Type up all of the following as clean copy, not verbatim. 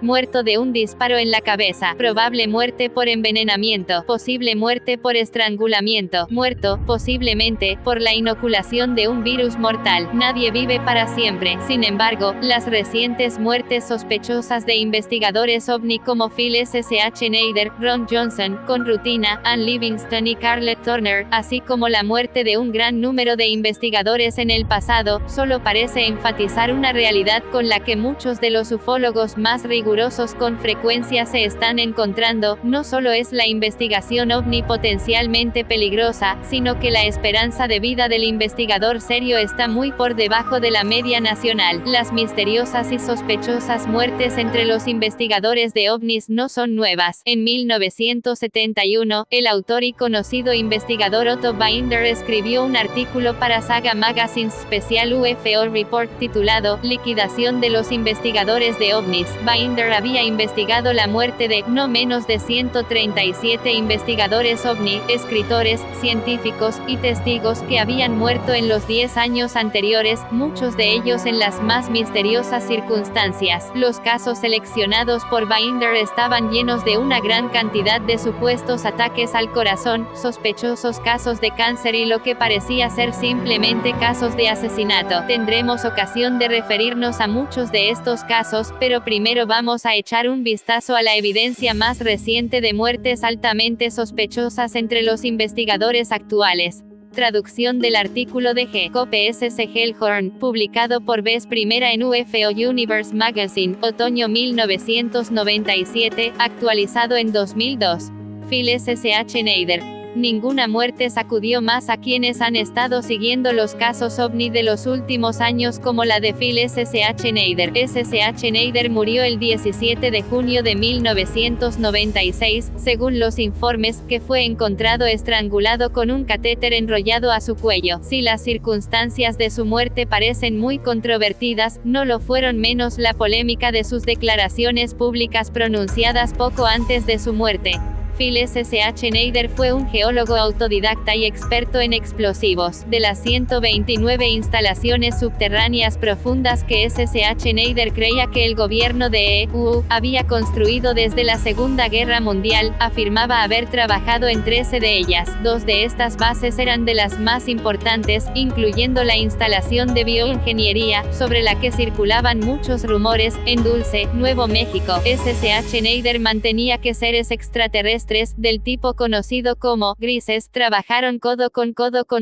muerto de un disparo en la cabeza, probable muerte por envenenamiento, posible muerte por estrangulamiento, muerto, posiblemente, por la inoculación de un virus mortal. Nadie vive para siempre. Sin embargo, las recientes muertes sospechosas de investigadores ovni como Phil S.H. Nader, Ron Johnson, con rutina, Ann Livingston y Carlette Turner, así como la muerte de un gran número de investigadores en el pasado, solo parece enfatizar una realidad con la que muchos de los ufólogos más rigurosos con frecuencia se están encontrando: no solo es la investigación ovni potencialmente peligrosa, sino que la esperanza de vida del investigador serio está muy por debajo de la media nacional. Las misteriosas y sospechosas muertes entre los investigadores de ovnis no son nuevas. En 1971, el autor y conocido investigador Otto Binder escribió un artículo para Saga Magazine's Special UFO Report titulado "Liquidación de los investigadores de ovnis". Binder había investigado la muerte de no menos de 137 investigadores ovni, escritores, científicos y testigos que habían muerto en los 10 años anteriores, muchos de ellos en las más misteriosas circunstancias. Los casos seleccionados por Binder estaban llenos de una gran cantidad de supuestos ataques al corazón, sospechosos casos de cáncer y lo que parecía ser simplemente casos de asesinato. Tendremos ocasión de referirnos a muchos de estos casos, pero primero vamos a echar un vistazo a la evidencia más reciente de muertes altamente sospechosas entre los investigadores actuales. Traducción del artículo de G. Cope S.C. Hellhorn, publicado por vez primera en UFO Universe Magazine, otoño 1997, actualizado en 2002. Phil S.H. Nader. Ninguna muerte sacudió más a quienes han estado siguiendo los casos ovni de los últimos años como la de Phil S.H. Nader. S.H. Nader murió el 17 de junio de 1996, según los informes, que fue encontrado estrangulado con un catéter enrollado a su cuello. Si las circunstancias de su muerte parecen muy controvertidas, no lo fueron menos la polémica de sus declaraciones públicas pronunciadas poco antes de su muerte. Phil S.H. Nader fue un geólogo autodidacta y experto en explosivos. De las 129 instalaciones subterráneas profundas que S.H. Nader creía que el gobierno de E.U. había construido desde la Segunda Guerra Mundial, afirmaba haber trabajado en 13 de ellas. 2 de estas bases eran de las más importantes, incluyendo la instalación de bioingeniería, sobre la que circulaban muchos rumores, en Dulce, Nuevo México. S.H. Nader mantenía que seres extraterrestres del tipo conocido como grises trabajaron codo con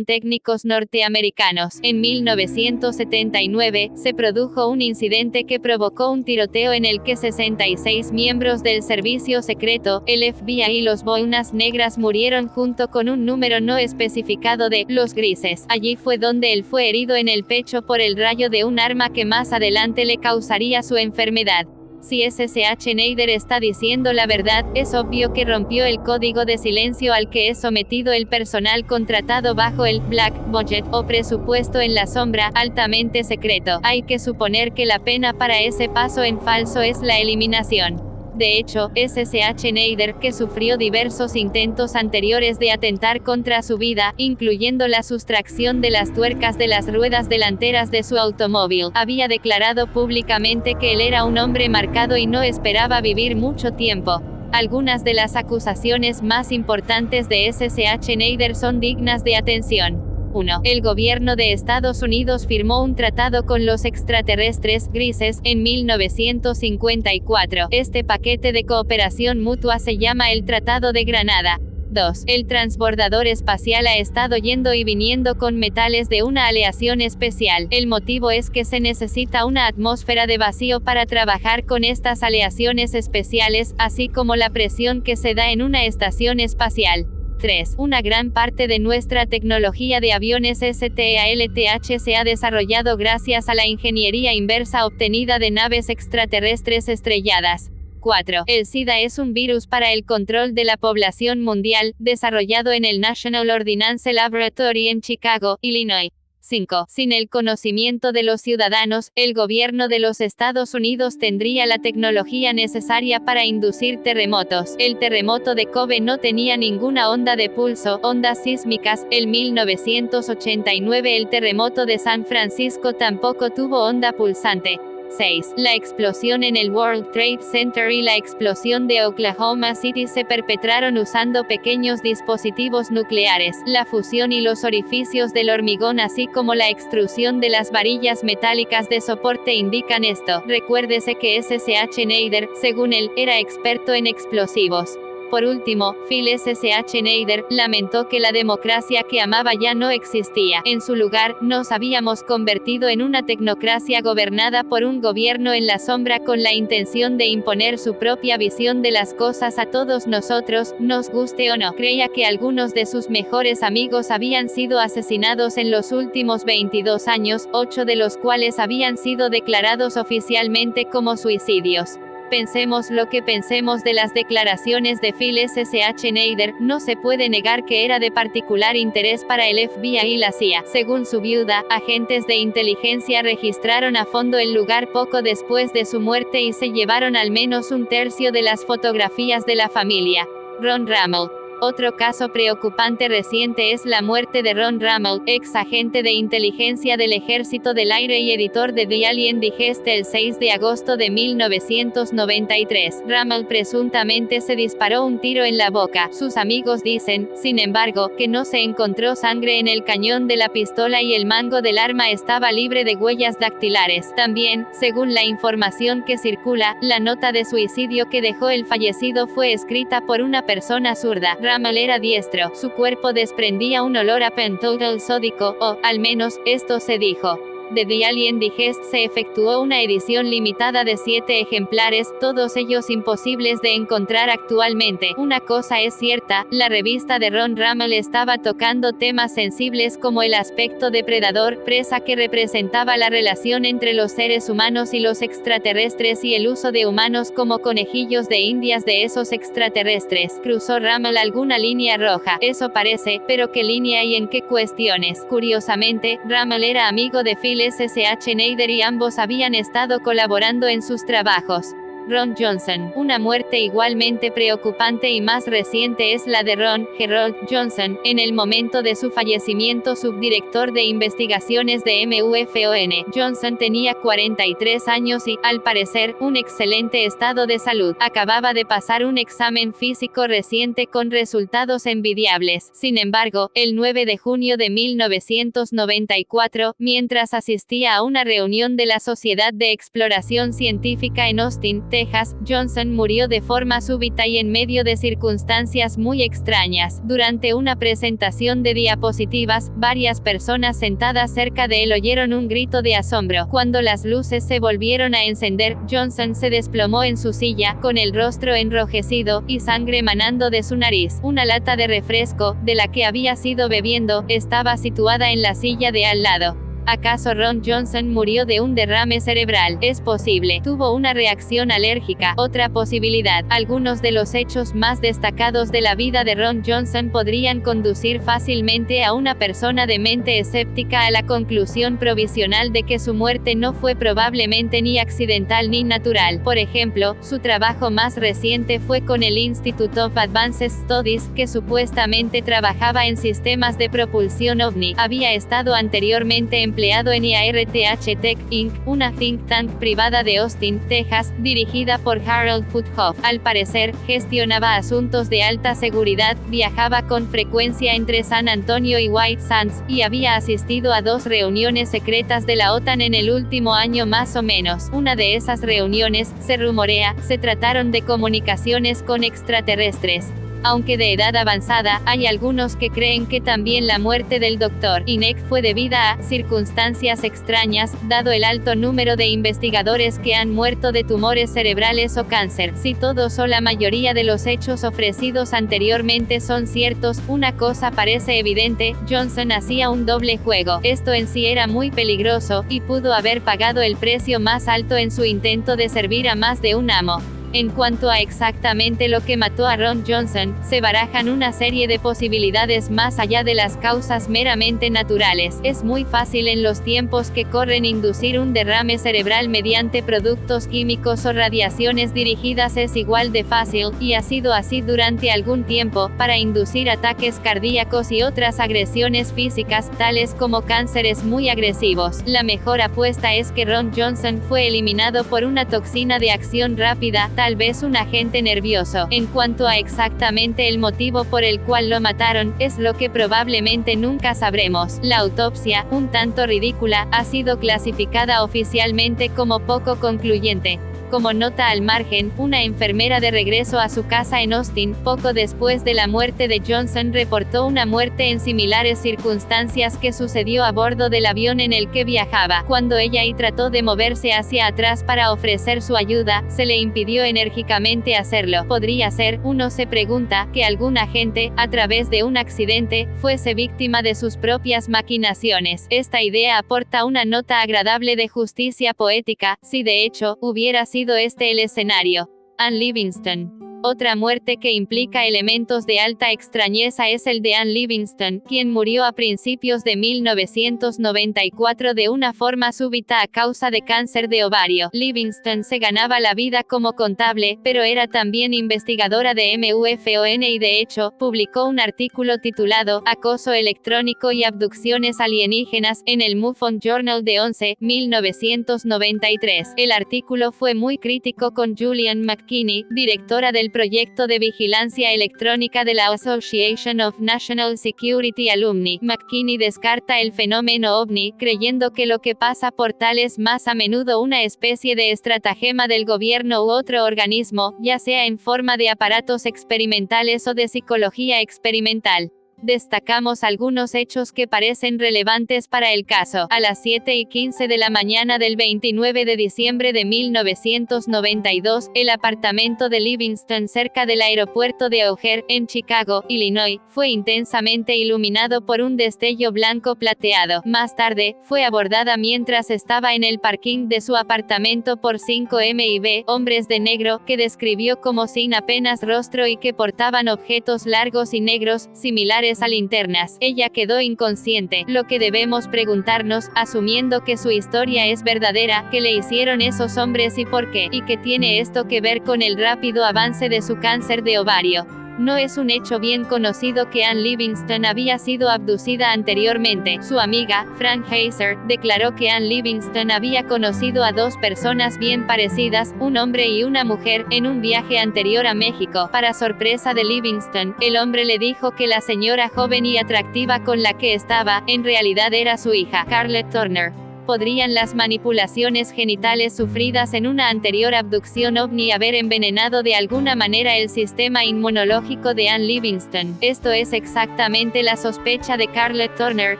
técnicos norteamericanos. En 1979, se produjo un incidente que provocó un tiroteo en el que 66 miembros del servicio secreto, el FBI y los Boinas Negras murieron junto con un número no especificado de los grises. Allí fue donde él fue herido en el pecho por el rayo de un arma que más adelante le causaría su enfermedad. Si S.H. Nader está diciendo la verdad, es obvio que rompió el código de silencio al que es sometido el personal contratado bajo el Black Budget, o presupuesto en la sombra, altamente secreto. Hay que suponer que la pena para ese paso en falso es la eliminación. De hecho, S.H. Nader, que sufrió diversos intentos anteriores de atentar contra su vida, incluyendo la sustracción de las tuercas de las ruedas delanteras de su automóvil, había declarado públicamente que él era un hombre marcado y no esperaba vivir mucho tiempo. Algunas de las acusaciones más importantes de S.H. Nader son dignas de atención. 1. El gobierno de Estados Unidos firmó un tratado con los extraterrestres grises en 1954. Este paquete de cooperación mutua se llama el Tratado de Granada. 2. El transbordador espacial ha estado yendo y viniendo con metales de una aleación especial. El motivo es que se necesita una atmósfera de vacío para trabajar con estas aleaciones especiales, así como la presión que se da en una estación espacial. 3. Una gran parte de nuestra tecnología de aviones STALTH se ha desarrollado gracias a la ingeniería inversa obtenida de naves extraterrestres estrelladas. 4. El SIDA es un virus para el control de la población mundial, desarrollado en el National Ordnance Laboratory en Chicago, Illinois. 5. Sin el conocimiento de los ciudadanos, el gobierno de los Estados Unidos tendría la tecnología necesaria para inducir terremotos. El terremoto de Kobe no tenía ninguna onda de pulso, ondas sísmicas. En 1989 el terremoto de San Francisco tampoco tuvo onda pulsante. 6. La explosión en el World Trade Center y la explosión de Oklahoma City se perpetraron usando pequeños dispositivos nucleares. La fusión y los orificios del hormigón así como la extrusión de las varillas metálicas de soporte indican esto. Recuérdese que SSH Neider, según él, era experto en explosivos. Por último, Phil SSH Neider lamentó que la democracia que amaba ya no existía. En su lugar, nos habíamos convertido en una tecnocracia gobernada por un gobierno en la sombra con la intención de imponer su propia visión de las cosas a todos nosotros, nos guste o no. Creía que algunos de sus mejores amigos habían sido asesinados en los últimos 22 años, 8 de los cuales habían sido declarados oficialmente como suicidios. Pensemos lo que pensemos de las declaraciones de Phil SSH Neider, no se puede negar que era de particular interés para el FBI y la CIA. Según su viuda, agentes de inteligencia registraron a fondo el lugar poco después de su muerte y se llevaron al menos un tercio de las fotografías de la familia. Ron Rummel. Otro caso preocupante reciente es la muerte de Ron Rummel, ex agente de inteligencia del Ejército del Aire y editor de The Alien Digest el 6 de agosto de 1993. Rummel presuntamente se disparó un tiro en la boca. Sus amigos dicen, sin embargo, que no se encontró sangre en el cañón de la pistola y el mango del arma estaba libre de huellas dactilares. También, según la información que circula, la nota de suicidio que dejó el fallecido fue escrita por una persona zurda. Rummel era diestro, su cuerpo desprendía un olor a pentotal sódico, o, al menos, esto se dijo. De The Alien Digest se efectuó una edición limitada de 7 ejemplares, todos ellos imposibles de encontrar actualmente. Una cosa es cierta, la revista de Ron Rummel estaba tocando temas sensibles como el aspecto depredador-presa que representaba la relación entre los seres humanos y los extraterrestres y el uso de humanos como conejillos de indias de esos extraterrestres. ¿Cruzó Rummel alguna línea roja? Eso parece, pero ¿qué línea y en qué cuestiones? Curiosamente, Rummel era amigo de Phil SSH Neider y ambos habían estado colaborando en sus trabajos. Ron Johnson. Una muerte igualmente preocupante y más reciente es la de Ron Gerald Johnson, en el momento de su fallecimiento subdirector de investigaciones de MUFON. Johnson tenía 43 años y, al parecer, un excelente estado de salud. Acababa de pasar un examen físico reciente con resultados envidiables. Sin embargo, el 9 de junio de 1994, mientras asistía a una reunión de la Sociedad de Exploración Científica en Austin, Texas, Johnson murió de forma súbita y en medio de circunstancias muy extrañas. Durante una presentación de diapositivas, varias personas sentadas cerca de él oyeron un grito de asombro. Cuando las luces se volvieron a encender, Johnson se desplomó en su silla, con el rostro enrojecido, y sangre emanando de su nariz. Una lata de refresco, de la que había sido bebiendo, estaba situada en la silla de al lado. ¿Acaso Ron Johnson murió de un derrame cerebral? Es posible. Tuvo una reacción alérgica. Otra posibilidad. Algunos de los hechos más destacados de la vida de Ron Johnson podrían conducir fácilmente a una persona de mente escéptica a la conclusión provisional de que su muerte no fue probablemente ni accidental ni natural. Por ejemplo, su trabajo más reciente fue con el Institute of Advanced Studies, que supuestamente trabajaba en sistemas de propulsión ovni. Había estado anteriormente empleado en IARTH Tech, Inc., una think tank privada de Austin, Texas, dirigida por Harold Puthoff. Al parecer, gestionaba asuntos de alta seguridad, viajaba con frecuencia entre San Antonio y White Sands, y había asistido a 2 reuniones secretas de la OTAN en el último año más o menos. Una de esas reuniones, se rumorea, se trataron de comunicaciones con extraterrestres. Aunque de edad avanzada, hay algunos que creen que también la muerte del Dr. Hynek fue debida a circunstancias extrañas, dado el alto número de investigadores que han muerto de tumores cerebrales o cáncer. Si todos o la mayoría de los hechos ofrecidos anteriormente son ciertos, una cosa parece evidente: Johnson hacía un doble juego. Esto en sí era muy peligroso, y pudo haber pagado el precio más alto en su intento de servir a más de un amo. En cuanto a exactamente lo que mató a Ron Johnson, se barajan una serie de posibilidades más allá de las causas meramente naturales. Es muy fácil en los tiempos que corren inducir un derrame cerebral mediante productos químicos o radiaciones dirigidas. Es igual de fácil, y ha sido así durante algún tiempo, para inducir ataques cardíacos y otras agresiones físicas, tales como cánceres muy agresivos. La mejor apuesta es que Ron Johnson fue eliminado por una toxina de acción rápida, tal vez un agente nervioso. En cuanto a exactamente el motivo por el cual lo mataron, es lo que probablemente nunca sabremos. La autopsia, un tanto ridícula, ha sido clasificada oficialmente como poco concluyente. Como nota al margen, una enfermera de regreso a su casa en Austin, poco después de la muerte de Johnson, reportó una muerte en similares circunstancias que sucedió a bordo del avión en el que viajaba. Cuando ella trató de moverse hacia atrás para ofrecer su ayuda, se le impidió enérgicamente hacerlo. Podría ser, uno se pregunta, que algún agente, a través de un accidente, fuese víctima de sus propias maquinaciones. Esta idea aporta una nota agradable de justicia poética, si de hecho, hubiera sido este el escenario. Ann Livingston. Otra muerte que implica elementos de alta extrañeza es el de Ann Livingston, quien murió a principios de 1994 de una forma súbita a causa de cáncer de ovario. Livingston se ganaba la vida como contable, pero era también investigadora de MUFON y de hecho, publicó un artículo titulado Acoso electrónico y abducciones alienígenas, en el MUFON Journal de 1993. El artículo fue muy crítico con Julian McKinney, directora del proyecto de vigilancia electrónica de la Association of National Security Alumni. McKinney descarta el fenómeno ovni, creyendo que lo que pasa por tal es más a menudo una especie de estratagema del gobierno u otro organismo, ya sea en forma de aparatos experimentales o de psicología experimental. Destacamos algunos hechos que parecen relevantes para el caso. A las 7:15 de la mañana del 29 de diciembre de 1992, el apartamento de Livingston cerca del aeropuerto de O'Hare, en Chicago, Illinois, fue intensamente iluminado por un destello blanco plateado. Más tarde, fue abordada mientras estaba en el parking de su apartamento por 5 MIB, hombres de negro, que describió como sin apenas rostro y que portaban objetos largos y negros, similares a linternas. Ella quedó inconsciente. Lo que debemos preguntarnos, asumiendo que su historia es verdadera, ¿qué le hicieron esos hombres y por qué? ¿Y qué tiene esto que ver con el rápido avance de su cáncer de ovario? No es un hecho bien conocido que Ann Livingston había sido abducida anteriormente. Su amiga, Fran Heiser, declaró que Ann Livingston había conocido a dos personas bien parecidas, un hombre y una mujer, en un viaje anterior a México. Para sorpresa de Livingston, el hombre le dijo que la señora joven y atractiva con la que estaba, en realidad era su hija, Scarlett Turner. ¿Podrían las manipulaciones genitales sufridas en una anterior abducción ovni haber envenenado de alguna manera el sistema inmunológico de Ann Livingston? Esto es exactamente la sospecha de Scarlett Turner,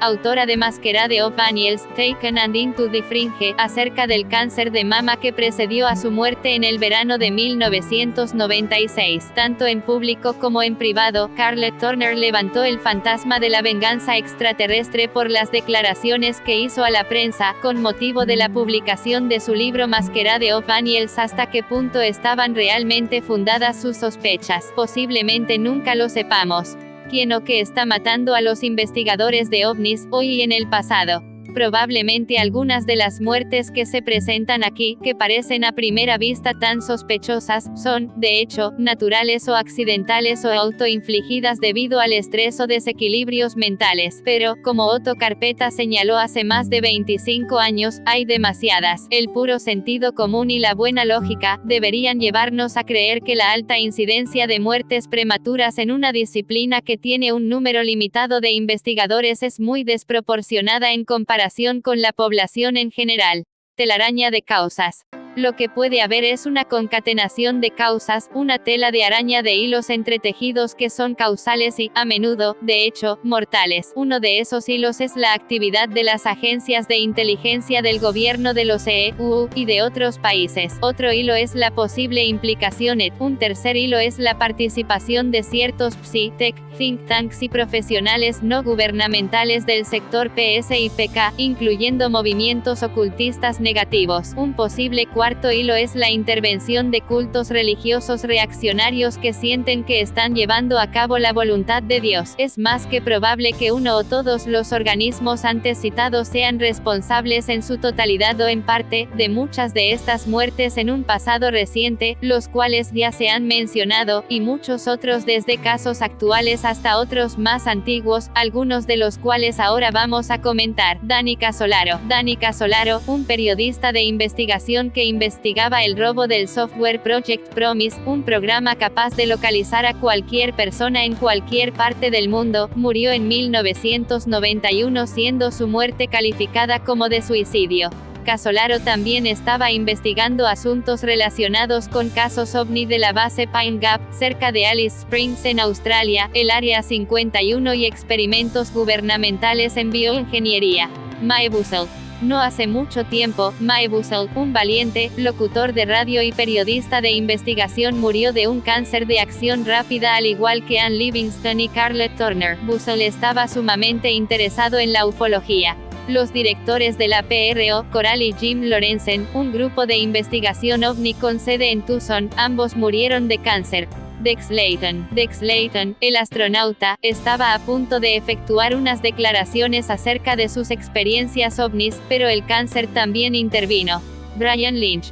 autora de Masquerade of Angels, Taken and Into the Fringe, acerca del cáncer de mama que precedió a su muerte en el verano de 1996. Tanto en público como en privado, Scarlett Turner levantó el fantasma de la venganza extraterrestre por las declaraciones que hizo a la prensa, con motivo de la publicación de su libro Masquerade of Angels. ¿Hasta qué punto estaban realmente fundadas sus sospechas? Posiblemente nunca lo sepamos. ¿Quién o qué está matando a los investigadores de ovnis, hoy y en el pasado? Probablemente algunas de las muertes que se presentan aquí, que parecen a primera vista tan sospechosas, son, de hecho, naturales o accidentales o autoinfligidas debido al estrés o desequilibrios mentales. Pero, como Otto Carpeta señaló hace más de 25 años, hay demasiadas. El puro sentido común y la buena lógica deberían llevarnos a creer que la alta incidencia de muertes prematuras en una disciplina que tiene un número limitado de investigadores es muy desproporcionada en comparación con la población en general. Telaraña de causas. Lo que puede haber es una concatenación de causas, una tela de araña de hilos entretejidos que son causales y, a menudo, de hecho, mortales. Uno de esos hilos es la actividad de las agencias de inteligencia del gobierno de los EU y de otros países. Otro hilo es la posible implicación un tercer hilo es la participación de ciertos psi-tech, think tanks y profesionales no gubernamentales del sector PS y PK, incluyendo movimientos ocultistas negativos. Un posible cuarto hilo es la intervención de cultos religiosos reaccionarios que sienten que están llevando a cabo la voluntad de Dios. Es más que probable que uno o todos los organismos antes citados sean responsables en su totalidad o en parte, de muchas de estas muertes en un pasado reciente, los cuales ya se han mencionado, y muchos otros desde casos actuales hasta otros más antiguos, algunos de los cuales ahora vamos a comentar. Danny Casolaro. Danny Casolaro, un periodista de investigación que investigaba el robo del software Project Promise, un programa capaz de localizar a cualquier persona en cualquier parte del mundo, murió en 1991 siendo su muerte calificada como de suicidio. Casolaro también estaba investigando asuntos relacionados con casos ovni de la base Pine Gap, cerca de Alice Springs en Australia, el Área 51 y experimentos gubernamentales en bioingeniería. Mae Bussell. No hace mucho tiempo, Mae Bussell, un valiente locutor de radio y periodista de investigación, murió de un cáncer de acción rápida al igual que Ann Livingston y Carlette Turner. Bussell estaba sumamente interesado en la ufología. Los directores de la PRO, Coral y Jim Lorenzen, un grupo de investigación ovni con sede en Tucson, ambos murieron de cáncer. Dex Layton, el astronauta, estaba a punto de efectuar unas declaraciones acerca de sus experiencias ovnis, pero el cáncer también intervino. Brian Lynch,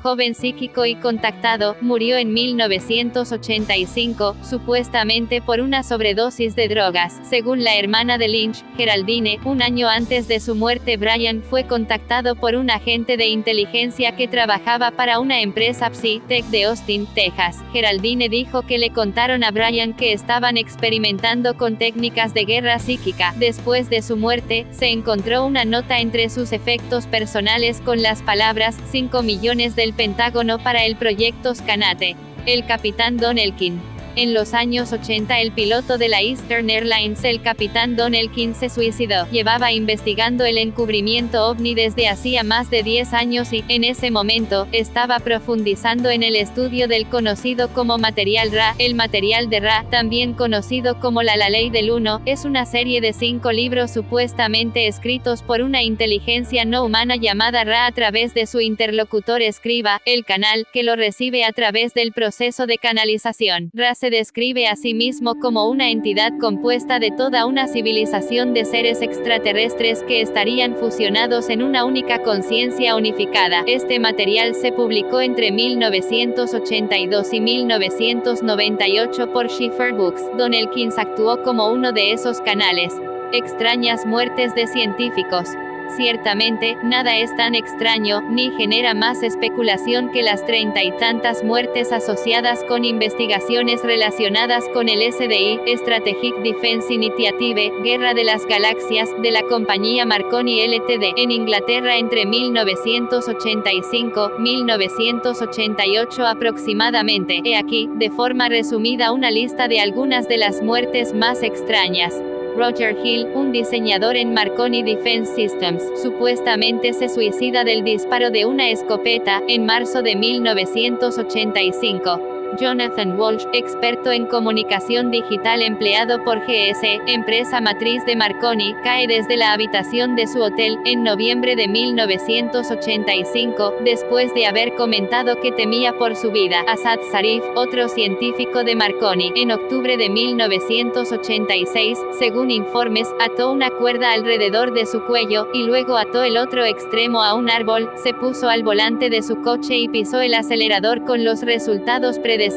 joven psíquico y contactado, murió en 1985, supuestamente por una sobredosis de drogas. Según la hermana de Lynch, Geraldine, un año antes de su muerte Brian fue contactado por un agente de inteligencia que trabajaba para una empresa Psi-Tech de Austin, Texas. Geraldine dijo que le contaron a Brian que estaban experimentando con técnicas de guerra psíquica. Después de su muerte, se encontró una nota entre sus efectos personales con las palabras 5 millones del Pentágono para el proyecto Scanate. El capitán Don Elkin. En los años 80 el piloto de la Eastern Airlines, el capitán Don Elkin, se suicidó. Llevaba investigando el encubrimiento ovni desde hacía más de 10 años y, en ese momento, estaba profundizando en el estudio del conocido como material Ra. El material de Ra, también conocido como la ley del uno, es una serie de 5 libros supuestamente escritos por una inteligencia no humana llamada Ra a través de su interlocutor escriba, el canal, que lo recibe a través del proceso de canalización. Ra se describe a sí mismo como una entidad compuesta de toda una civilización de seres extraterrestres que estarían fusionados en una única conciencia unificada. Este material se publicó entre 1982 y 1998 por Schiffer Books. Don Elkins actuó como uno de esos canales. Extrañas muertes de científicos. Ciertamente, nada es tan extraño, ni genera más especulación que las 30 y tantas muertes asociadas con investigaciones relacionadas con el SDI, Strategic Defense Initiative, Guerra de las Galaxias, de la compañía Marconi Ltd. en Inglaterra entre 1985 y 1988 aproximadamente. He aquí, de forma resumida, una lista de algunas de las muertes más extrañas. Roger Hill, un diseñador en Marconi Defense Systems, supuestamente se suicida del disparo de una escopeta, en marzo de 1985. Jonathan Walsh, experto en comunicación digital empleado por GS, empresa matriz de Marconi, cae desde la habitación de su hotel, en noviembre de 1985, después de haber comentado que temía por su vida. Asad Zarif, otro científico de Marconi, en octubre de 1986, según informes, ató una cuerda alrededor de su cuello, y luego ató el otro extremo a un árbol, se puso al volante de su coche y pisó el acelerador con los resultados predecibles.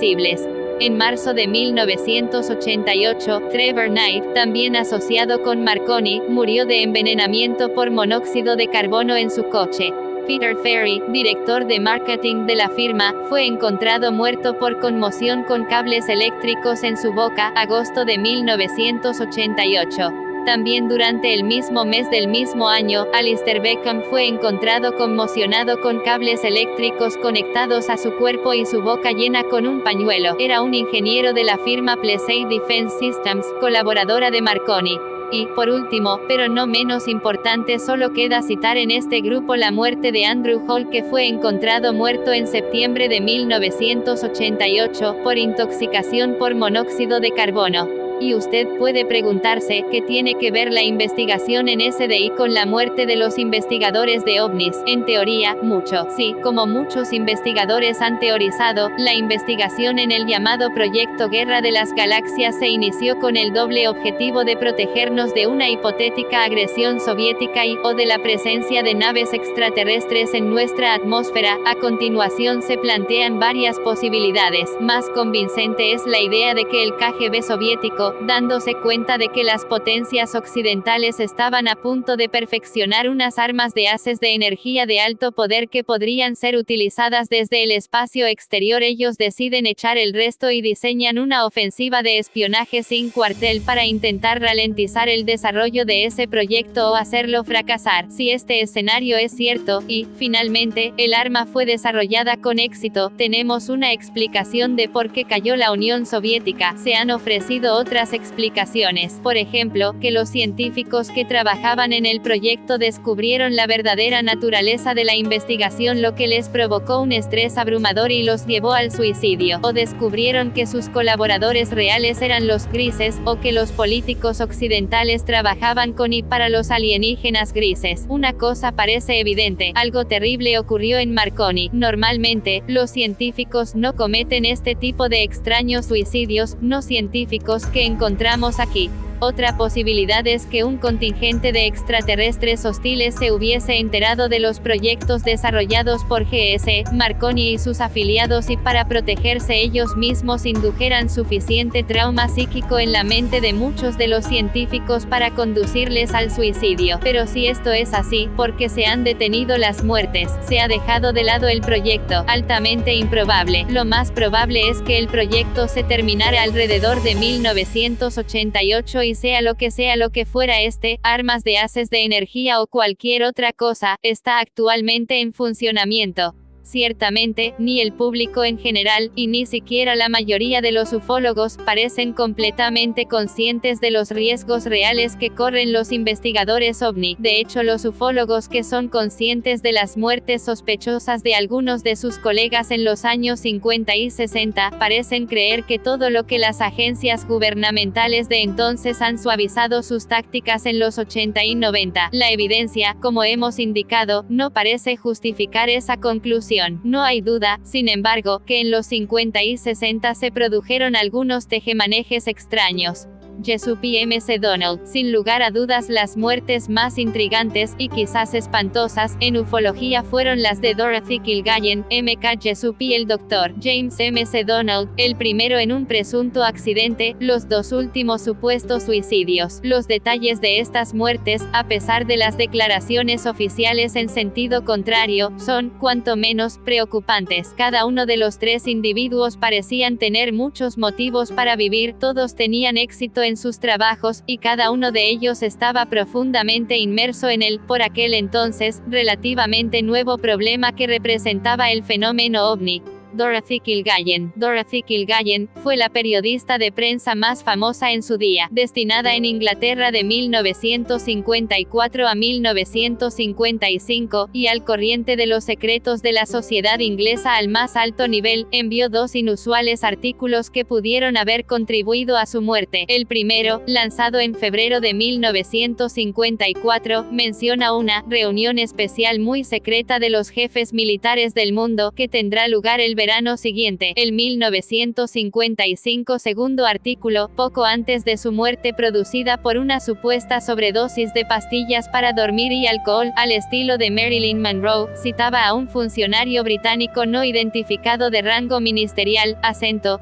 En marzo de 1988, Trevor Knight, también asociado con Marconi, murió de envenenamiento por monóxido de carbono en su coche. Peter Ferry, director de marketing de la firma, fue encontrado muerto por conmoción con cables eléctricos en su boca, agosto de 1988. También durante el mismo mes del mismo año, Alistair Beckham fue encontrado conmocionado con cables eléctricos conectados a su cuerpo y su boca llena con un pañuelo. Era un ingeniero de la firma Plessey Defense Systems, colaboradora de Marconi. Y, por último, pero no menos importante, solo queda citar en este grupo la muerte de Andrew Hall, que fue encontrado muerto en septiembre de 1988, por intoxicación por monóxido de carbono. Y usted puede preguntarse, ¿qué tiene que ver la investigación en SDI con la muerte de los investigadores de ovnis? En teoría, mucho. Sí, como muchos investigadores han teorizado, la investigación en el llamado Proyecto Guerra de las Galaxias se inició con el doble objetivo de protegernos de una hipotética agresión soviética o de la presencia de naves extraterrestres en nuestra atmósfera. A continuación se plantean varias posibilidades. Más convincente es la idea de que el KGB soviético, dándose cuenta de que las potencias occidentales estaban a punto de perfeccionar unas armas de haces de energía de alto poder que podrían ser utilizadas desde el espacio exterior, ellos deciden echar el resto y diseñan una ofensiva de espionaje sin cuartel para intentar ralentizar el desarrollo de ese proyecto o hacerlo fracasar. Si este escenario es cierto, y, finalmente, el arma fue desarrollada con éxito, tenemos una explicación de por qué cayó la Unión Soviética. Se han ofrecido otras explicaciones. Por ejemplo, que los científicos que trabajaban en el proyecto descubrieron la verdadera naturaleza de la investigación, lo que les provocó un estrés abrumador y los llevó al suicidio. O descubrieron que sus colaboradores reales eran los grises, o que los políticos occidentales trabajaban con y para los alienígenas grises. Una cosa parece evidente, algo terrible ocurrió en Marconi. Normalmente, los científicos no cometen este tipo de extraños suicidios no científicos que encontramos aquí. Otra posibilidad es que un contingente de extraterrestres hostiles se hubiese enterado de los proyectos desarrollados por GS, Marconi y sus afiliados y para protegerse ellos mismos indujeran suficiente trauma psíquico en la mente de muchos de los científicos para conducirles al suicidio. Pero si esto es así, ¿por qué se han detenido las muertes? Se ha dejado de lado el proyecto. Altamente improbable. Lo más probable es que el proyecto se terminara alrededor de 1988 y sea lo que fuera armas de haces de energía o cualquier otra cosa, está actualmente en funcionamiento. Ciertamente, ni el público en general, y ni siquiera la mayoría de los ufólogos, parecen completamente conscientes de los riesgos reales que corren los investigadores ovni. De hecho, los ufólogos que son conscientes de las muertes sospechosas de algunos de sus colegas en los años 50 y 60, parecen creer que todo lo que las agencias gubernamentales de entonces han suavizado sus tácticas en los 80 y 90. La evidencia, como hemos indicado, no parece justificar esa conclusión. No hay duda, sin embargo, que en los 50 y 60 se produjeron algunos tejemanejes extraños. Giuseppe M. C. Donald. Sin lugar a dudas, las muertes más intrigantes, y quizás espantosas, en ufología fueron las de Dorothy Kilgallen, M.K. Giuseppe y el Dr. James M. C. Donald, el primero en un presunto accidente, los dos últimos supuestos suicidios. Los detalles de estas muertes, a pesar de las declaraciones oficiales en sentido contrario, son, cuanto menos, preocupantes. Cada uno de los tres individuos parecían tener muchos motivos para vivir, todos tenían éxito en sus trabajos, y cada uno de ellos estaba profundamente inmerso en el, por aquel entonces, relativamente nuevo problema que representaba el fenómeno ovni. Dorothy Kilgallen. Dorothy Kilgallen fue la periodista de prensa más famosa en su día, destinada en Inglaterra de 1954 a 1955, y al corriente de los secretos de la sociedad inglesa al más alto nivel. Envió dos inusuales artículos que pudieron haber contribuido a su muerte. El primero, lanzado en febrero de 1954, menciona una reunión especial muy secreta de los jefes militares del mundo que tendrá lugar el verano siguiente. El 1955 segundo artículo, poco antes de su muerte producida por una supuesta sobredosis de pastillas para dormir y alcohol, al estilo de Marilyn Monroe, citaba a un funcionario británico no identificado de rango ministerial,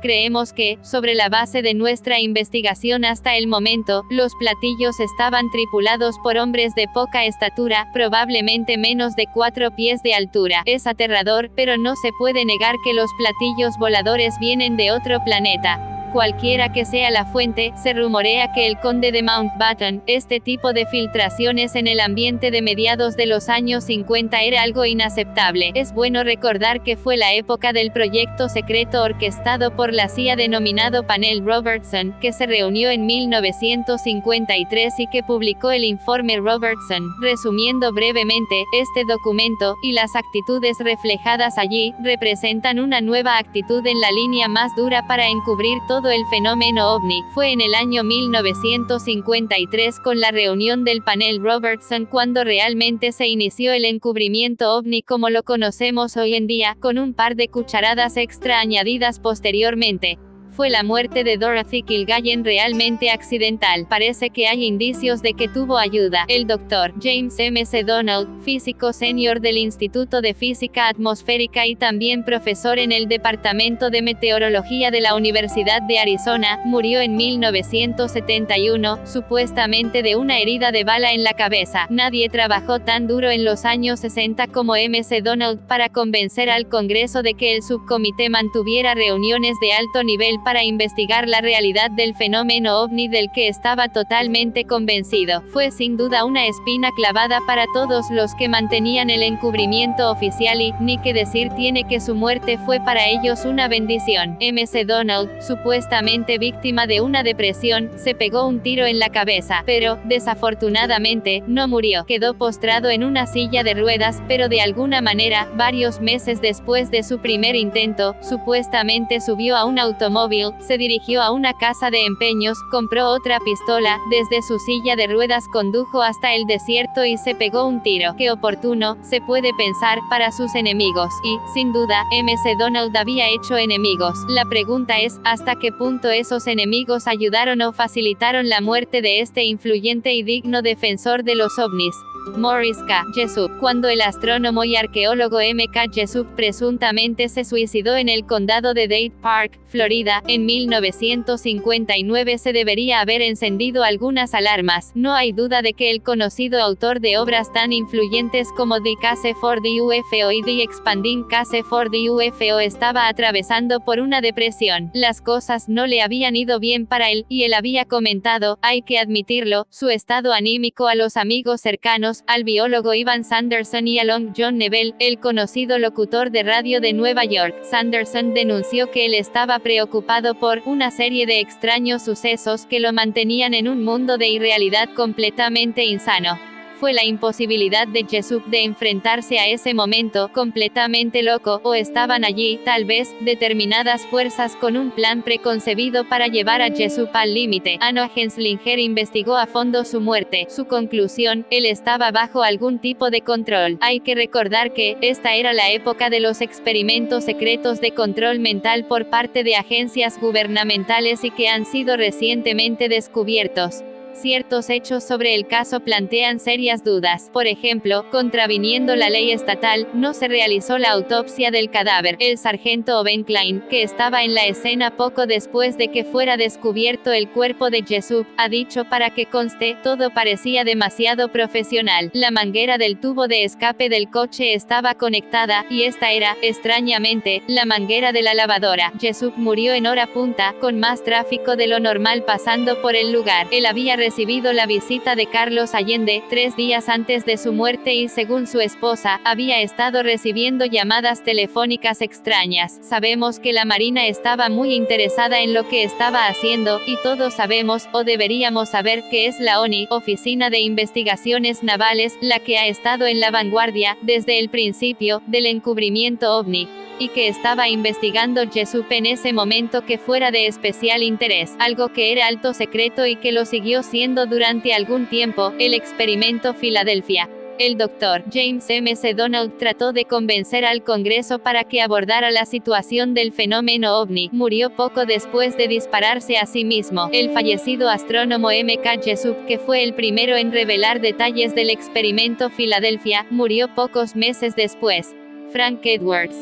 creemos que, sobre la base de nuestra investigación hasta el momento, los platillos estaban tripulados por hombres de poca estatura, probablemente menos de 4 pies de altura. Es aterrador, pero no se puede negar que los platillos voladores vienen de otro planeta. Cualquiera que sea la fuente, se rumorea que el conde de Mountbatten, este tipo de filtraciones en el ambiente de mediados de los años 50 era algo inaceptable. Es bueno recordar que fue la época del proyecto secreto orquestado por la CIA denominado Panel Robertson, que se reunió en 1953 y que publicó el informe Robertson. Resumiendo brevemente, este documento, y las actitudes reflejadas allí, representan una nueva actitud en la línea más dura para encubrir todo todo el fenómeno ovni, fue en el año 1953 con la reunión del panel Robertson cuando realmente se inició el encubrimiento ovni como lo conocemos hoy en día, con un par de cucharadas extra añadidas posteriormente. Fue la muerte de Dorothy Kilgallen realmente accidental. Parece que hay indicios de que tuvo ayuda. El Dr. James McDonald, físico senior del Instituto de Física Atmosférica y también profesor en el Departamento de Meteorología de la Universidad de Arizona, murió en 1971, supuestamente de una herida de bala en la cabeza. Nadie trabajó tan duro en los años 60 como McDonald para convencer al Congreso de que el subcomité mantuviera reuniones de alto nivel para investigar la realidad del fenómeno ovni del que estaba totalmente convencido. Fue sin duda una espina clavada para todos los que mantenían el encubrimiento oficial y, ni que decir tiene que su muerte fue para ellos una bendición. McDonald, supuestamente víctima de una depresión, se pegó un tiro en la cabeza, pero, desafortunadamente, no murió. Quedó postrado en una silla de ruedas, pero de alguna manera, varios meses después de su primer intento, supuestamente subió a un automóvil, se dirigió a una casa de empeños, compró otra pistola, desde su silla de ruedas condujo hasta el desierto y se pegó un tiro. Qué oportuno, se puede pensar, para sus enemigos. Y, sin duda, McDonald había hecho enemigos. La pregunta es, ¿hasta qué punto esos enemigos ayudaron o facilitaron la muerte de este influyente y digno defensor de los ovnis? Morris K. Jessup. Cuando el astrónomo y arqueólogo M. K. Jessup presuntamente se suicidó en el condado de Dade Park, Florida, en 1959 se debería haber encendido algunas alarmas. No hay duda de que el conocido autor de obras tan influyentes como The Case for the UFO y The Expanding Case for the UFO estaba atravesando por una depresión. Las cosas no le habían ido bien para él, y él había comentado, hay que admitirlo, su estado anímico a los amigos cercanos, al biólogo Ivan Sanderson y a Long John Nebel, el conocido locutor de radio de Nueva York. Sanderson denunció que él estaba preocupado por una serie de extraños sucesos que lo mantenían en un mundo de irrealidad completamente insano. Fue la imposibilidad de Jessup de enfrentarse a ese momento, completamente loco, o estaban allí, tal vez, determinadas fuerzas con un plan preconcebido para llevar a Jessup al límite. Anna Henslinger investigó a fondo su muerte. Su conclusión, él estaba bajo algún tipo de control. Hay que recordar que, esta era la época de los experimentos secretos de control mental por parte de agencias gubernamentales y que han sido recientemente descubiertos. Ciertos hechos sobre el caso plantean serias dudas. Por ejemplo, contraviniendo la ley estatal, no se realizó la autopsia del cadáver. El sargento Owen Klein, que estaba en la escena poco después de que fuera descubierto el cuerpo de Jessup, ha dicho para que conste, todo parecía demasiado profesional. La manguera del tubo de escape del coche estaba conectada, y esta era, extrañamente, la manguera de la lavadora. Jessup murió en hora punta, con más tráfico de lo normal pasando por el lugar. Él había recibido la visita de Carlos Allende, 3 días antes de su muerte y según su esposa, había estado recibiendo llamadas telefónicas extrañas. Sabemos que la Marina estaba muy interesada en lo que estaba haciendo, y todos sabemos, o deberíamos saber, que es la ONI, Oficina de Investigaciones Navales, la que ha estado en la vanguardia, desde el principio, del encubrimiento ovni, y que estaba investigando Jessup en ese momento que fuera de especial interés, algo que era alto secreto y que lo siguió siendo durante algún tiempo, el experimento Filadelfia. El Dr. James McDonald trató de convencer al Congreso para que abordara la situación del fenómeno ovni. Murió poco después de dispararse a sí mismo. El fallecido astrónomo M. K. Jessup, que fue el primero en revelar detalles del experimento Filadelfia, murió pocos meses después. Frank Edwards,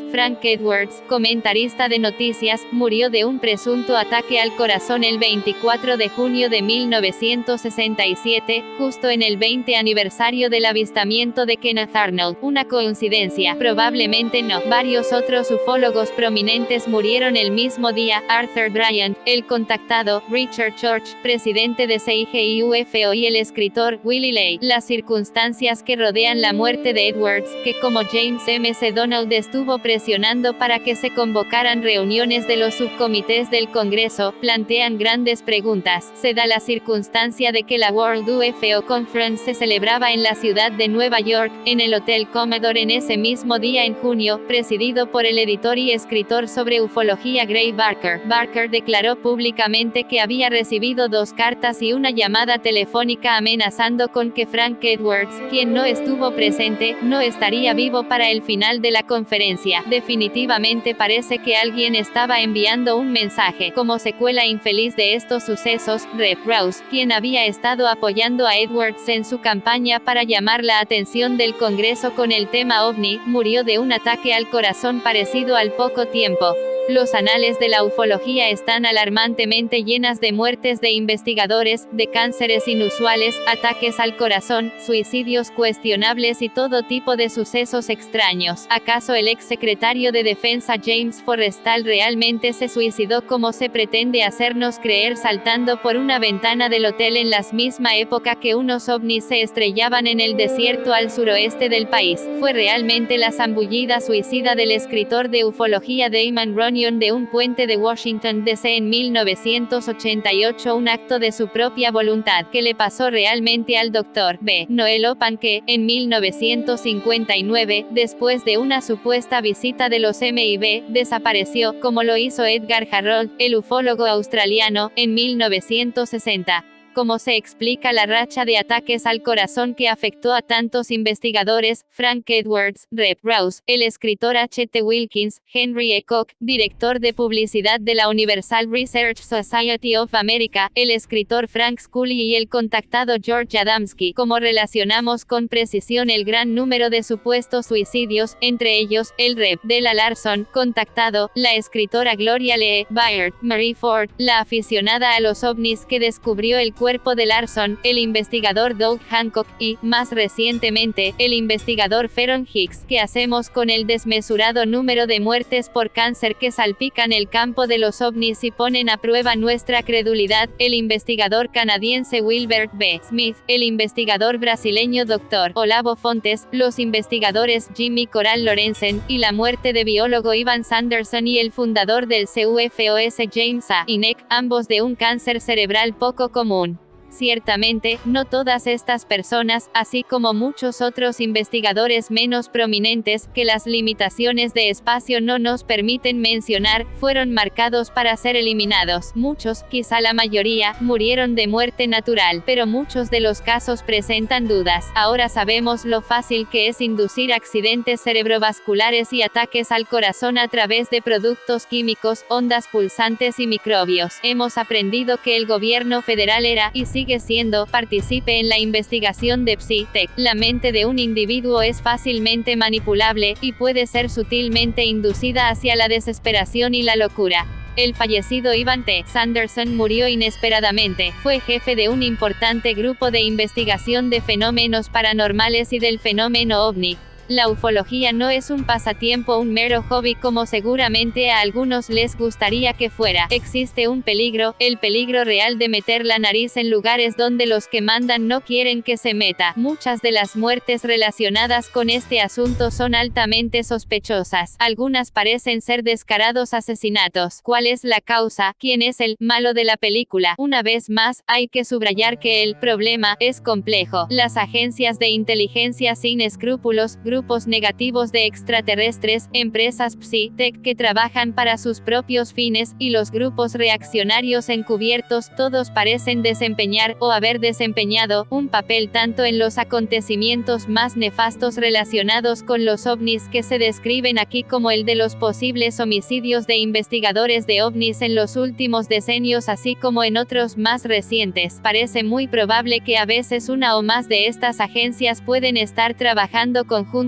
comentarista de noticias, murió de un presunto ataque al corazón el 24 de junio de 1967, justo en el 20 aniversario del avistamiento de Kenneth Arnold. ¿Una coincidencia? Probablemente no. Varios otros ufólogos prominentes murieron el mismo día. Arthur Bryant, el contactado, Richard Church, presidente de CIGI UFO y el escritor, Willie Ley. Las circunstancias que rodean la muerte de Edwards, que como James M. Donald estuvo presionando para que se convocaran reuniones de los subcomités del Congreso, plantean grandes preguntas. Se da la circunstancia de que la World UFO Conference se celebraba en la ciudad de Nueva York, en el Hotel Commodore en ese mismo día en junio, presidido por el editor y escritor sobre ufología Gray Barker. Barker declaró públicamente que había recibido 2 cartas y una llamada telefónica amenazando con que Frank Edwards, quien no estuvo presente, no estaría vivo para el final de la conferencia. Definitivamente parece que alguien estaba enviando un mensaje. Como secuela infeliz de estos sucesos, Rep. Rouse, quien había estado apoyando a Edwards en su campaña para llamar la atención del Congreso con el tema OVNI, murió de un ataque al corazón parecido al poco tiempo. Los anales de la ufología están alarmantemente llenas de muertes de investigadores, de cánceres inusuales, ataques al corazón, suicidios cuestionables y todo tipo de sucesos extraños. ¿Acaso el ex secretario de Defensa James Forrestal realmente se suicidó como se pretende hacernos creer saltando por una ventana del hotel en la misma época que unos ovnis se estrellaban en el desierto al suroeste del país? ¿Fue realmente la zambullida suicida del escritor de ufología Damon Runyon de un puente de Washington D.C. en 1988 un acto de su propia voluntad? ¿Qué le pasó realmente al Dr. B. Noel Opan que, en 1959, después de una supuesta visita de los MIB, desapareció, como lo hizo Edgar Harrold, el ufólogo australiano, en 1960? ¿Cómo se explica la racha de ataques al corazón que afectó a tantos investigadores? Frank Edwards, Rep. Rouse, el escritor H.T. Wilkins, Henry E. Koch, director de publicidad de la Universal Research Society of America, el escritor Frank Scully y el contactado George Adamski. ¿Cómo relacionamos con precisión el gran número de supuestos suicidios, entre ellos, el Rep. Della Larson, contactado, la escritora Gloria Lee Baird, Marie Ford, la aficionada a los ovnis que descubrió el cuerpo de Larson, el investigador Doug Hancock y, más recientemente, el investigador Ferron Hicks? ¿Qué hacemos con el desmesurado número de muertes por cáncer que salpican el campo de los ovnis y ponen a prueba nuestra credulidad? El investigador canadiense Wilbert B. Smith, el investigador brasileño Dr. Olavo Fontes, los investigadores Jimmy Coral Lorenzen, y la muerte de biólogo Ivan Sanderson y el fundador del CUFOS James A. Hynek, ambos de un cáncer cerebral poco común. Ciertamente, no todas estas personas, así como muchos otros investigadores menos prominentes, que las limitaciones de espacio no nos permiten mencionar, fueron marcados para ser eliminados. Muchos, quizá la mayoría, murieron de muerte natural, pero muchos de los casos presentan dudas. Ahora sabemos lo fácil que es inducir accidentes cerebrovasculares y ataques al corazón a través de productos químicos, ondas pulsantes y microbios. Hemos aprendido que el gobierno federal era, y sigue siendo, partícipe en la investigación de Psi-Tech. La mente de un individuo es fácilmente manipulable, y puede ser sutilmente inducida hacia la desesperación y la locura. El fallecido Ivan T. Sanderson murió inesperadamente. Fue jefe de un importante grupo de investigación de fenómenos paranormales y del fenómeno OVNI. La ufología no es un pasatiempo, un mero hobby como seguramente a algunos les gustaría que fuera. Existe un peligro, el peligro real de meter la nariz en lugares donde los que mandan no quieren que se meta. Muchas de las muertes relacionadas con este asunto son altamente sospechosas. Algunas parecen ser descarados asesinatos. ¿Cuál es la causa? ¿Quién es el malo de la película? Una vez más, hay que subrayar que el problema es complejo. Las agencias de inteligencia sin escrúpulos, grupos negativos de extraterrestres, empresas Psi-Tech que trabajan para sus propios fines, y los grupos reaccionarios encubiertos, todos parecen desempeñar, o haber desempeñado, un papel tanto en los acontecimientos más nefastos relacionados con los ovnis que se describen aquí como el de los posibles homicidios de investigadores de ovnis en los últimos decenios, así como en otros más recientes. Parece muy probable que a veces una o más de estas agencias pueden estar trabajando conjuntamente,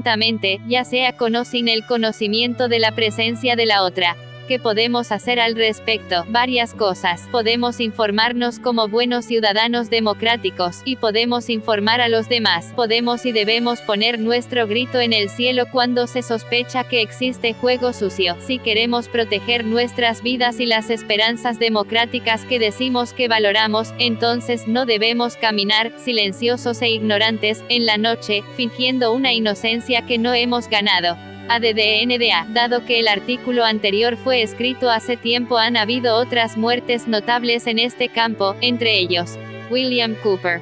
ya sea con o sin el conocimiento de la presencia de la otra. ¿Qué podemos hacer al respecto? Varias cosas. Podemos informarnos como buenos ciudadanos democráticos, y podemos informar a los demás. Podemos y debemos poner nuestro grito en el cielo cuando se sospecha que existe juego sucio. Si queremos proteger nuestras vidas y las esperanzas democráticas que decimos que valoramos, entonces no debemos caminar, silenciosos e ignorantes, en la noche, fingiendo una inocencia que no hemos ganado. ADDNDA. Dado que el artículo anterior fue escrito hace tiempo, han habido otras muertes notables en este campo, entre ellos William Cooper,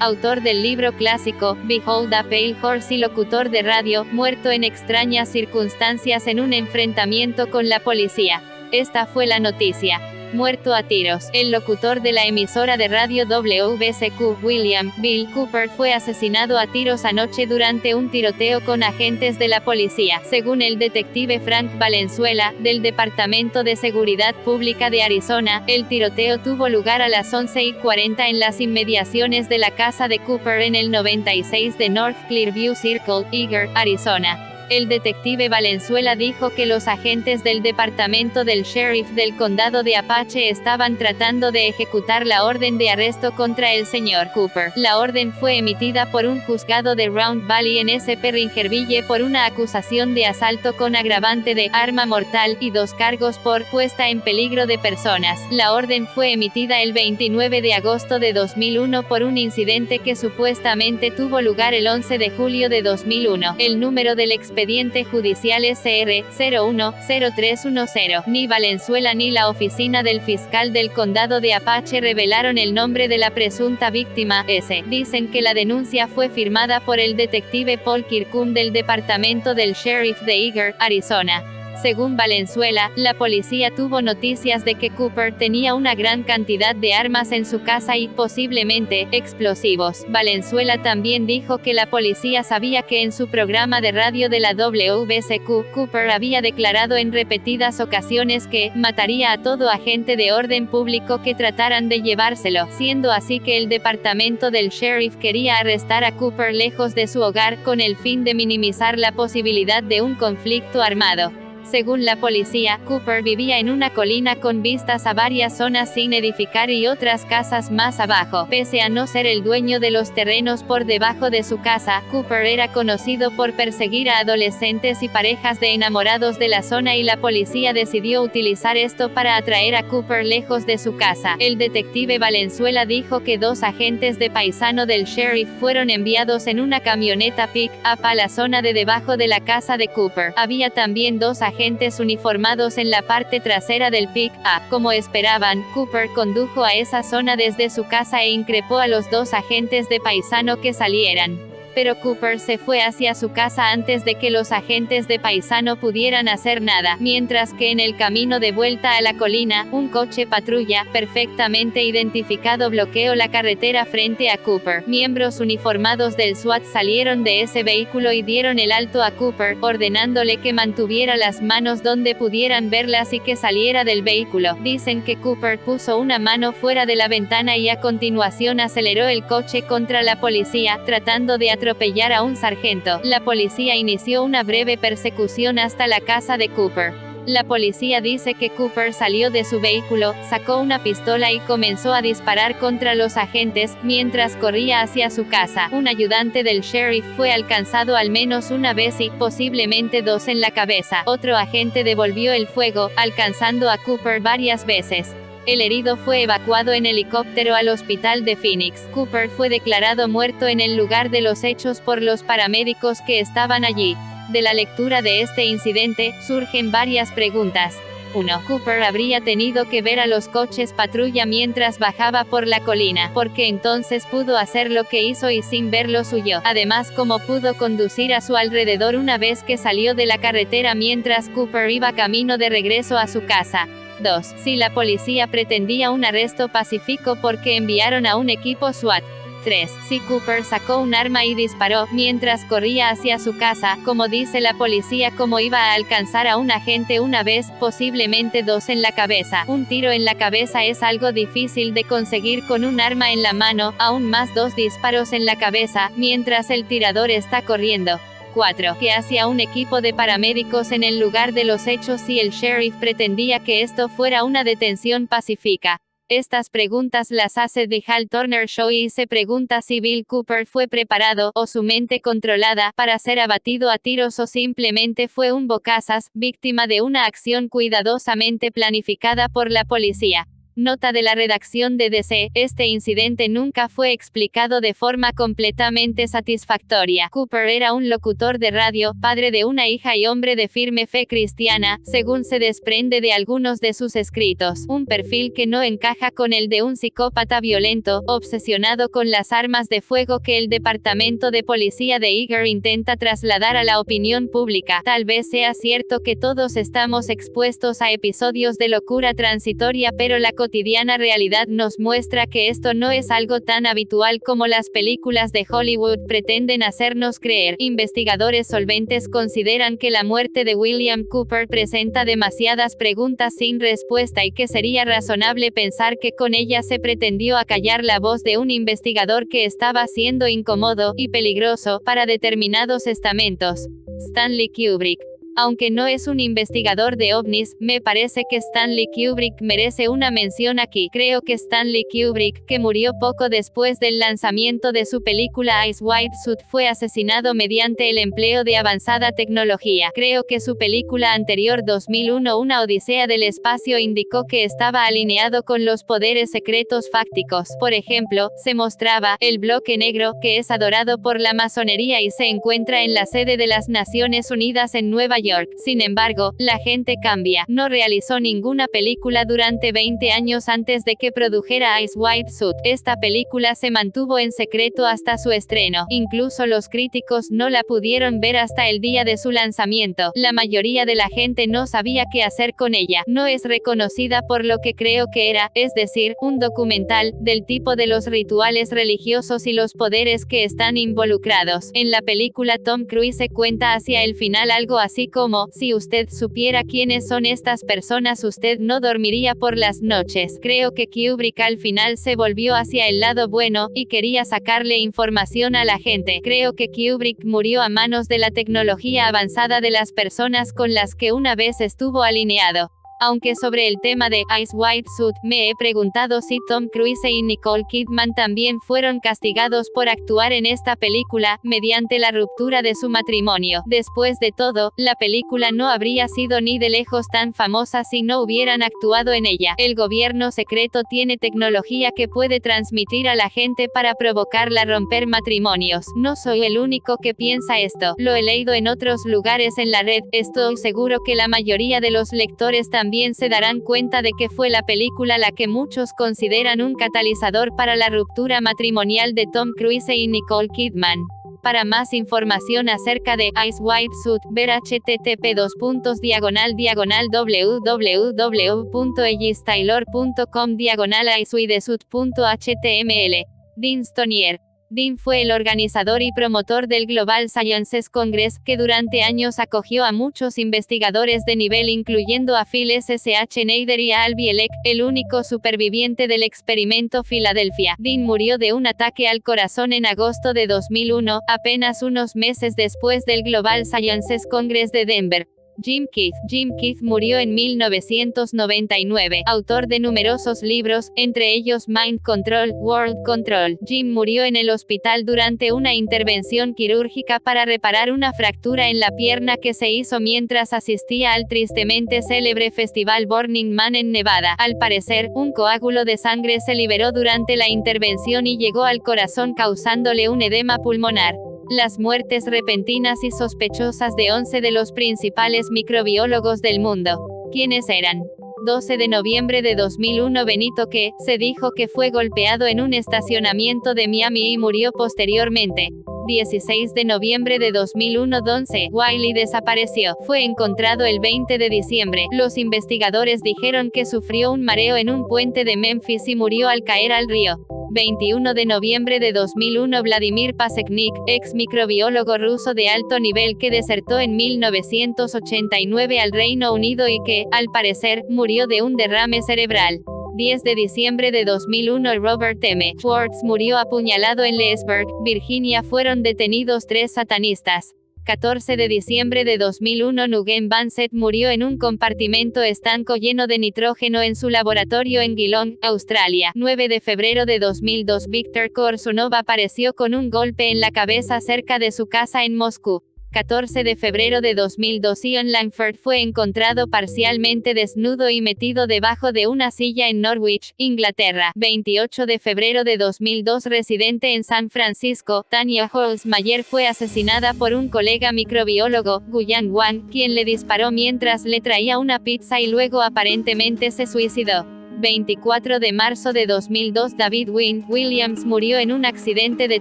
autor del libro clásico Behold a Pale Horse y locutor de radio, muerto en extrañas circunstancias en un enfrentamiento con la policía. Esta fue la noticia. Muerto a tiros. El locutor de la emisora de radio WBCQ, William Bill Cooper, fue asesinado a tiros anoche durante un tiroteo con agentes de la policía. Según el detective Frank Valenzuela, del Departamento de Seguridad Pública de Arizona, el tiroteo tuvo lugar a las 11:40 en las inmediaciones de la casa de Cooper en el 96 de North Clearview Circle, Eagar, Arizona. El detective Valenzuela dijo que los agentes del departamento del sheriff del condado de Apache estaban tratando de ejecutar la orden de arresto contra el señor Cooper. La orden fue emitida por un juzgado de Round Valley en SP Ringerville por una acusación de asalto con agravante de arma mortal y 2 cargos por puesta en peligro de personas. La orden fue emitida el 29 de agosto de 2001 por un incidente que supuestamente tuvo lugar el 11 de julio de 2001. El número del expediente judicial es CR-01-0310. Ni Valenzuela ni la oficina del fiscal del condado de Apache revelaron el nombre de la presunta víctima. Dicen que la denuncia fue firmada por el detective Paul Kirkum del departamento del sheriff de Eagar, Arizona. Según Valenzuela, la policía tuvo noticias de que Cooper tenía una gran cantidad de armas en su casa y, posiblemente, explosivos. Valenzuela también dijo que la policía sabía que en su programa de radio de la WBCQ, Cooper había declarado en repetidas ocasiones que mataría a todo agente de orden público que trataran de llevárselo, siendo así que el departamento del sheriff quería arrestar a Cooper lejos de su hogar, con el fin de minimizar la posibilidad de un conflicto armado. Según la policía, Cooper vivía en una colina con vistas a varias zonas sin edificar y otras casas más abajo. Pese a no ser el dueño de los terrenos por debajo de su casa, Cooper era conocido por perseguir a adolescentes y parejas de enamorados de la zona, y la policía decidió utilizar esto para atraer a Cooper lejos de su casa. El detective Valenzuela dijo que 2 agentes de paisano del sheriff fueron enviados en una camioneta pick-up a la zona de debajo de la casa de Cooper. Había también 2 agentes uniformados en la parte trasera del pick-up. Como esperaban, Cooper condujo a esa zona desde su casa e increpó a los 2 agentes de paisano que salieran. Pero Cooper se fue hacia su casa antes de que los agentes de paisano pudieran hacer nada, mientras que en el camino de vuelta a la colina, un coche patrulla, perfectamente identificado, bloqueó la carretera frente a Cooper. Miembros uniformados del SWAT salieron de ese vehículo y dieron el alto a Cooper, ordenándole que mantuviera las manos donde pudieran verlas y que saliera del vehículo. Dicen que Cooper puso una mano fuera de la ventana y a continuación aceleró el coche contra la policía, tratando de atropellar a un sargento. La policía inició una breve persecución hasta la casa de Cooper. La policía dice que Cooper salió de su vehículo, sacó una pistola y comenzó a disparar contra los agentes, mientras corría hacia su casa. Un ayudante del sheriff fue alcanzado al menos una vez y, posiblemente 2 en la cabeza. Otro agente devolvió el fuego, alcanzando a Cooper varias veces. El herido fue evacuado en helicóptero al hospital de Phoenix. Cooper fue declarado muerto en el lugar de los hechos por los paramédicos que estaban allí. De la lectura de este incidente, surgen varias preguntas. 1. Cooper habría tenido que ver a los coches patrulla mientras bajaba por la colina, porque entonces pudo hacer lo que hizo y sin verlos huyó. Además, ¿cómo pudo conducir a su alrededor una vez que salió de la carretera mientras Cooper iba camino de regreso a su casa? 2. Si la policía pretendía un arresto pacífico, ¿por qué enviaron a un equipo SWAT? 3. Si Cooper sacó un arma y disparó mientras corría hacia su casa, como dice la policía, ¿cómo iba a alcanzar a un agente una vez, posiblemente 2 en la cabeza? Un tiro en la cabeza es algo difícil de conseguir con un arma en la mano, aún más 2 disparos en la cabeza, mientras el tirador está corriendo. 4. ¿Qué hacía un equipo de paramédicos en el lugar de los hechos si el sheriff pretendía que esto fuera una detención pacífica? Estas preguntas las hace The Hal Turner Show y se pregunta si Bill Cooper fue preparado, o su mente controlada, para ser abatido a tiros, o simplemente fue un bocazas, víctima de una acción cuidadosamente planificada por la policía. Nota de la redacción de DC: este incidente nunca fue explicado de forma completamente satisfactoria. Cooper era un locutor de radio, padre de una hija y hombre de firme fe cristiana, según se desprende de algunos de sus escritos. Un perfil que no encaja con el de un psicópata violento, obsesionado con las armas de fuego que el Departamento de Policía de Eager intenta trasladar a la opinión pública. Tal vez sea cierto que todos estamos expuestos a episodios de locura transitoria, pero la cotidiana realidad nos muestra que esto no es algo tan habitual como las películas de Hollywood pretenden hacernos creer. Investigadores solventes consideran que la muerte de William Cooper presenta demasiadas preguntas sin respuesta y que sería razonable pensar que con ella se pretendió acallar la voz de un investigador que estaba siendo incómodo y peligroso para determinados estamentos. Stanley Kubrick. Aunque no es un investigador de ovnis, me parece que Stanley Kubrick merece una mención aquí. Creo que Stanley Kubrick, que murió poco después del lanzamiento de su película Ice White Suit, fue asesinado mediante el empleo de avanzada tecnología. Creo que su película anterior 2001 Una Odisea del Espacio indicó que estaba alineado con los poderes secretos fácticos. Por ejemplo, se mostraba el bloque negro, que es adorado por la masonería y se encuentra en la sede de las Naciones Unidas en Nueva York. Sin embargo, la gente cambia. No realizó ninguna película durante 20 años antes de que produjera Ice White Suit. Esta película se mantuvo en secreto hasta su estreno. Incluso los críticos no la pudieron ver hasta el día de su lanzamiento. La mayoría de la gente no sabía qué hacer con ella. No es reconocida por lo que creo que era, es decir, un documental, del tipo de los rituales religiosos y los poderes que están involucrados. En la película Tom Cruise se cuenta hacia el final algo así como: si usted supiera quiénes son estas personas, usted no dormiría por las noches. Creo que Kubrick al final se volvió hacia el lado bueno, y quería sacarle información a la gente. Creo que Kubrick murió a manos de la tecnología avanzada de las personas con las que una vez estuvo alineado. Aunque sobre el tema de Ice White Suit, me he preguntado si Tom Cruise y Nicole Kidman también fueron castigados por actuar en esta película, mediante la ruptura de su matrimonio. Después de todo, la película no habría sido ni de lejos tan famosa si no hubieran actuado en ella. El gobierno secreto tiene tecnología que puede transmitir a la gente para provocarla a romper matrimonios. No soy el único que piensa esto. Lo he leído en otros lugares en la red. Estoy seguro que la mayoría de los lectores también se darán cuenta de que fue la película la que muchos consideran un catalizador para la ruptura matrimonial de Tom Cruise y Nicole Kidman. Para más información acerca de Ice White Suit, ver http://www.ellistaylor.com/icewithsuit.html. Dean Stonier. Dean fue el organizador y promotor del Global Sciences Congress, que durante años acogió a muchos investigadores de nivel incluyendo a Phil S.H. Neider y a Al Bielek, el único superviviente del experimento Filadelfia. Dean murió de un ataque al corazón en agosto de 2001, apenas unos meses después del Global Sciences Congress de Denver. Jim Keith. Jim Keith murió en 1999, autor de numerosos libros, entre ellos Mind Control, World Control. Jim murió en el hospital durante una intervención quirúrgica para reparar una fractura en la pierna que se hizo mientras asistía al tristemente célebre festival Burning Man en Nevada. Al parecer, un coágulo de sangre se liberó durante la intervención y llegó al corazón causándole un edema pulmonar. Las muertes repentinas y sospechosas de 11 de los principales microbiólogos del mundo. ¿Quiénes eran? 12 de noviembre de 2001 Benito que, se dijo que fue golpeado en un estacionamiento de Miami y murió posteriormente. 16 de noviembre de 2001 Don C. Wiley desapareció. Fue encontrado el 20 de diciembre. Los investigadores dijeron que sufrió un mareo en un puente de Memphis y murió al caer al río. 21 de noviembre de 2001 Vladimir Paseknik, ex microbiólogo ruso de alto nivel que desertó en 1989 al Reino Unido y que, al parecer, murió de un derrame cerebral. 10 de diciembre de 2001 Robert M. Schwartz murió apuñalado en Leesburg, Virginia. Fueron detenidos 3 satanistas. 14 de diciembre de 2001 Nugent Bansett murió en un compartimento estanco lleno de nitrógeno en su laboratorio en Geelong, Australia. 9 de febrero de 2002 Viktor Korsunov apareció con un golpe en la cabeza cerca de su casa en Moscú. 14 de febrero de 2002 Ian Langford fue encontrado parcialmente desnudo y metido debajo de una silla en Norwich, Inglaterra. 28 de febrero de 2002 Residente en San Francisco, Tanya Holzmayer fue asesinada por un colega microbiólogo, Guyan Wang, quien le disparó mientras le traía una pizza y luego aparentemente se suicidó. 24 de marzo de 2002 David Wynne Williams murió en un accidente de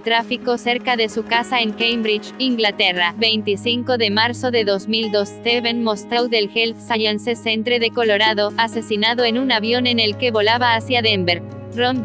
tráfico cerca de su casa en Cambridge, Inglaterra. 25 de marzo de 2002 Stephen Mostow del Health Sciences Centre de Colorado, asesinado en un avión en el que volaba hacia Denver. Ron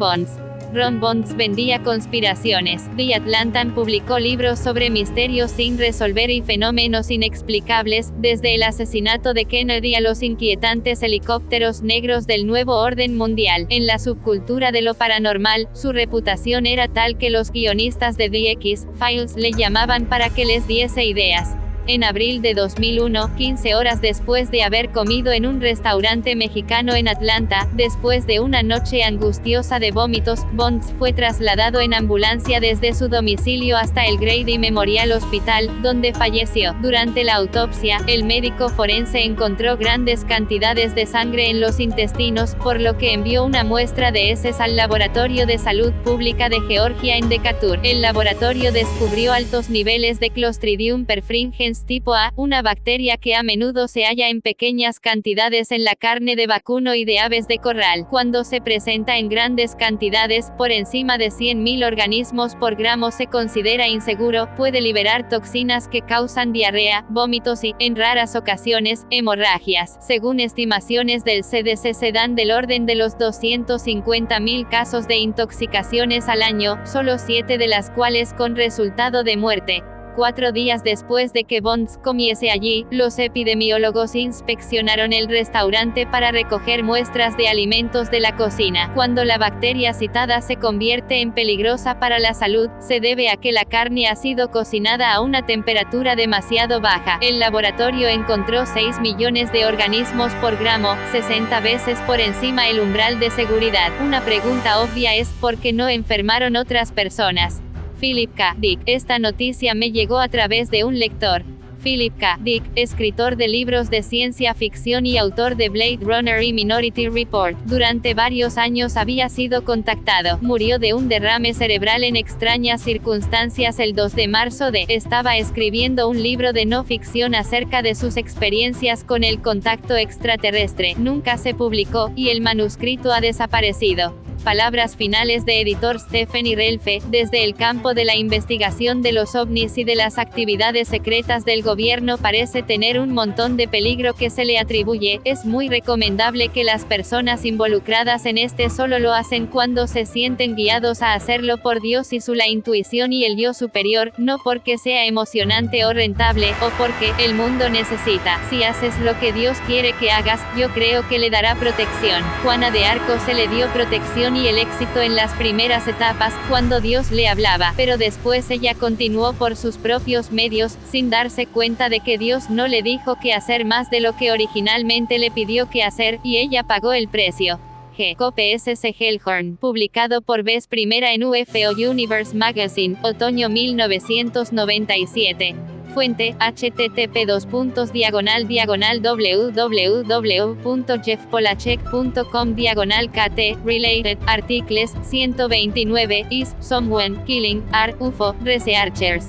Bonds vendía conspiraciones. The Atlantan publicó libros sobre misterios sin resolver y fenómenos inexplicables, desde el asesinato de Kennedy a los inquietantes helicópteros negros del nuevo orden mundial. En la subcultura de lo paranormal, su reputación era tal que los guionistas de The X-Files le llamaban para que les diese ideas. En abril de 2001, 15 horas después de haber comido en un restaurante mexicano en Atlanta, después de una noche angustiosa de vómitos, Bonds fue trasladado en ambulancia desde su domicilio hasta el Grady Memorial Hospital, donde falleció. Durante la autopsia, el médico forense encontró grandes cantidades de sangre en los intestinos, por lo que envió una muestra de heces al Laboratorio de Salud Pública de Georgia en Decatur. El laboratorio descubrió altos niveles de Clostridium perfringens tipo A, una bacteria que a menudo se halla en pequeñas cantidades en la carne de vacuno y de aves de corral. Cuando se presenta en grandes cantidades, por encima de 100.000 organismos por gramo se considera inseguro, puede liberar toxinas que causan diarrea, vómitos y, en raras ocasiones, hemorragias. Según estimaciones del CDC se dan del orden de los 250.000 casos de intoxicaciones al año, solo 7 de las cuales con resultado de muerte. 4 días después de que Bonds comiese allí, los epidemiólogos inspeccionaron el restaurante para recoger muestras de alimentos de la cocina. Cuando la bacteria citada se convierte en peligrosa para la salud, se debe a que la carne ha sido cocinada a una temperatura demasiado baja. El laboratorio encontró 6 millones de organismos por gramo, 60 veces por encima el umbral de seguridad. Una pregunta obvia es, ¿por qué no enfermaron otras personas? Philip K. Dick. Esta noticia me llegó a través de un lector. Philip K. Dick, escritor de libros de ciencia ficción y autor de Blade Runner y Minority Report, durante varios años había sido contactado. Murió de un derrame cerebral en extrañas circunstancias el 2 de marzo de. Estaba escribiendo un libro de no ficción acerca de sus experiencias con el contacto extraterrestre. Nunca se publicó, y el manuscrito ha desaparecido. Palabras finales de editor Stephen Irelfe. Desde el campo de la investigación de los ovnis y de las actividades secretas del gobierno parece tener un montón de peligro que se le atribuye. Es muy recomendable que las personas involucradas en este solo lo hacen cuando se sienten guiados a hacerlo por Dios y la intuición y el yo superior, no porque sea emocionante o rentable, o porque el mundo necesita. Si haces lo que Dios quiere que hagas, yo creo que le dará protección. Juana de Arco se le dio protección y el éxito en las primeras etapas, cuando Dios le hablaba, pero después ella continuó por sus propios medios, sin darse cuenta de que Dios no le dijo que hacer más de lo que originalmente le pidió que hacer, y ella pagó el precio. G. P.S.C. Hellhorn, publicado por vez primera en UFO Universe Magazine, otoño 1997. Fuente, http://www.jeffpolacek.com/kt, related, articles, 129, is, someone, killing, are, UFO, researchers.